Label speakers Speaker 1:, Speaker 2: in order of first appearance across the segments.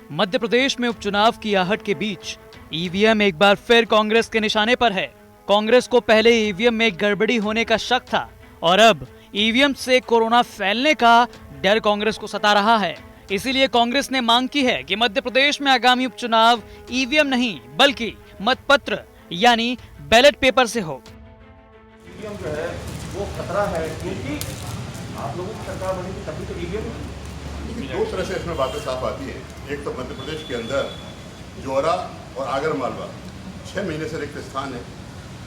Speaker 1: मध्य प्रदेश में उपचुनाव की आहट के बीच ईवीएम एक बार फिर कांग्रेस के निशाने पर है। कांग्रेस को पहले ईवीएम में गड़बड़ी होने का शक था और अब ईवीएम से कोरोना फैलने का डर कांग्रेस को सता रहा है। इसीलिए कांग्रेस ने मांग की है कि मध्य प्रदेश में आगामी उपचुनाव ईवीएम नहीं बल्कि मतपत्र यानी बैलेट पेपर से हो।
Speaker 2: ईवीएम जो है वो खतरा है क्योंकि आप लोगों की सरकार बनी थी तभी तो ईवीएम।
Speaker 3: दो तरह से इसमें बातें साफ आती हैं। एक तो मध्य प्रदेश के अंदर जौरा और आगर मालवा 6 महीने से रिक्त स्थान है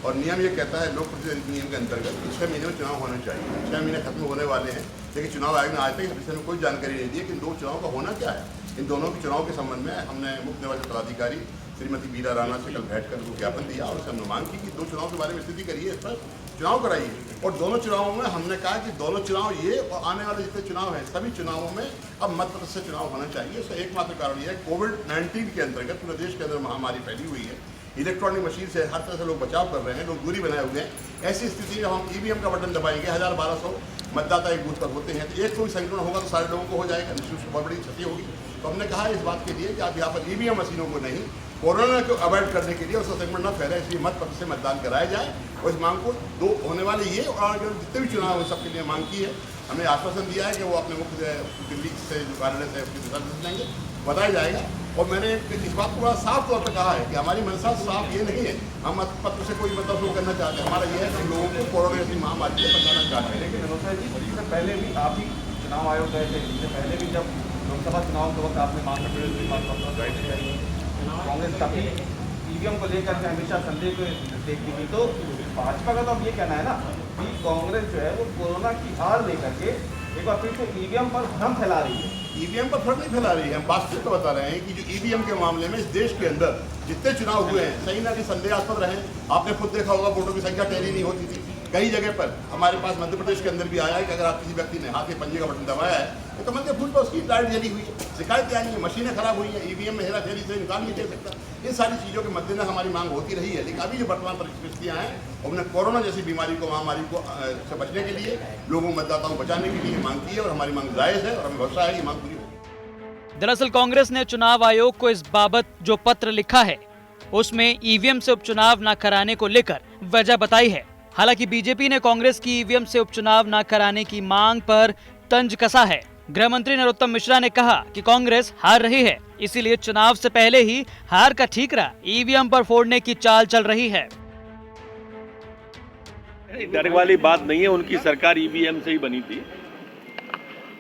Speaker 3: और नियम ये कहता है लोक प्रतिनिधि नियम के अंतर्गत 6 महीने में चुनाव होने चाहिए। 6 महीने खत्म होने वाले हैं लेकिन चुनाव आयोग ने आज तक इस विषय में कोई जानकारी नहीं दी है कि इन दो चुनाव का होना क्या है। इन दोनों के चुनाव के संबंध में हमने मुख्य निर्वाचन पदाधिकारी श्रीमती बीरा राणा से कल बैठ कर उनको ज्ञापन दिया और उससे हमने मांग की कि दो चुनाव के बारे में स्थिति करिए, इस पर चुनाव कराइए। और दोनों चुनावों में हमने कहा कि दोनों चुनाव ये और आने वाले जितने चुनाव हैं सभी चुनावों में अब मतपत्र से चुनाव होना चाहिए। इसका एकमात्र कारण ये है कोविड-19 के अंतर्गत पूरे देश के अंदर महामारी फैली हुई है। इलेक्ट्रॉनिक मशीन से हर तरह से लोग बचाव कर रहे हैं, लोग दूरी बनाए हुए हैं। ऐसी स्थिति में हम ईवीएम का बटन दबाएंगे, 1000-1200 मतदाता एक बूथ पर होते हैं तो एक कोई संक्रमण होगा तो सारे लोगों को हो जाएगा, निश्चित बहुत बड़ी क्षति होगी। तो हमने कहा इस बात के लिए कि आप यहाँ पर ईवीएम मशीनों को नहीं, कोरोना को अवॉइड करने के लिए उसका संक्रमण न फैले इसलिए मतपत्र से मतदान कराया जाए। और इस मांग को दो होने वाले ये और जितने भी चुनाव हैं सबके लिए मांग की है। हमने आश्वासन दिया है कि वो अपने मुख्य दिल्ली से जो कार्यालय से उसके दिशा निर्देश लेंगे, बताया जाएगा। और मैंने इस बात को बड़ा साफ तौर पर कहा है कि हमारी मंशा साफ ये नहीं है हम मतपत्र से कोई मतलब शुरू करना चाहते हैं। हमारा ये है कि लोगों को कोरोना जैसी महामारी से बचाना चाहते हैं।
Speaker 2: लेकिन मनोज जी इससे पहले भी आप ही चुनाव आयोग गए थे, इससे पहले भी जब लोकसभा चुनाव के वक्त आपने मांग चाहिए कांग्रेस तभी ईवीएम को लेकर के हमेशा संदेह को देखती थी। तो भाजपा का तो अब ये कहना है ना कि कांग्रेस जो है वो कोरोना की हार लेकर के एक बार फिर से ईवीएम पर भ्रम फैला रही है।
Speaker 3: ईवीएम पर फर्क नहीं फैला रही है, हम वास्तविक तो बता रहे हैं कि जो ईवीएम के मामले में इस देश के अंदर जितने चुनाव हुए हैं सही ना कि संदेहास्पद रहे। आपने खुद देखा होगा वोटों की संख्या टैली नहीं होती थी। कई जगह पर हमारे पास मध्य प्रदेश के अंदर भी आया है कि अगर आप किसी व्यक्ति ने हाथ के पंजे का बटन दबाया है तो मध्य भूल पर उसकी लाइट जली हुई है, शिकायतें आई हैं, मशीनें खराब हुई हैं, ईवीएम में हेराफेरी से निकाल नहीं दे सकता। इन सारी चीज़ों के मद्देनजर हमारी मांग होती रही है। लेकिन अभी जो वर्तमान परिस्थितियाँ हैं हमने कोरोना जैसी बीमारी को महामारी को से बचने के लिए लोगों मतदाताओं को बचाने के लिए मांग की है और हमारी मांग जायज़ है और हमें भरोसा है ये मांग पूरी होगी।
Speaker 1: दरअसल कांग्रेस ने चुनाव आयोग को इस बाबत जो पत्र लिखा है उसमें ईवीएम से उपचुनाव न कराने को लेकर वजह बताई है। हालांकि बीजेपी ने कांग्रेस की ईवीएम से उपचुनाव न कराने की मांग पर तंज कसा है। गृह मंत्री नरोत्तम मिश्रा ने कहा कि कांग्रेस हार रही है, इसीलिए चुनाव से पहले ही हार का ठीकरा ईवीएम पर फोड़ने की चाल चल रही है।
Speaker 4: डर वाली बात नहीं है, उनकी सरकार ईवीएम से ही बनी थी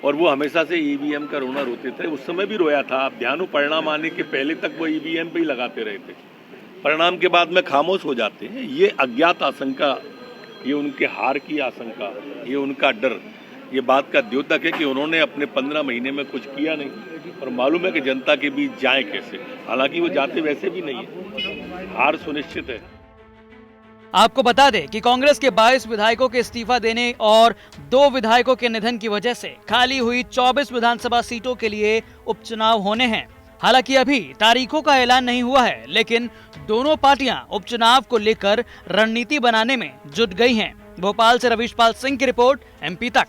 Speaker 4: और वो हमेशा से ईवीएम का रोना रोते थे। उस समय भी रोया था। आप ध्यान हो परिणाम आने के पहले तक वो ईवीएम पे ही लगाते रहे थे, परिणाम के बाद में खामोश हो जाते हैं। ये अज्ञात आशंका, ये उनके हार की आशंका, ये उनका डर, ये बात का द्योतक है कि उन्होंने अपने 15 महीने में कुछ किया नहीं और मालूम है कि जनता के बीच जाए कैसे। हालांकि वो जाते वैसे भी नहीं है, हार सुनिश्चित है।
Speaker 1: आपको बता दें कि कांग्रेस के 22 विधायकों के इस्तीफा देने और 2 विधायकों के निधन की वजह से खाली हुई 24 विधानसभा सीटों के लिए उपचुनाव होने हैं। हालांकि अभी तारीखों का ऐलान नहीं हुआ है, लेकिन दोनों पार्टियां उपचुनाव को लेकर रणनीति बनाने में जुट गई हैं। भोपाल से रवीश पाल सिंह की रिपोर्ट, MP तक।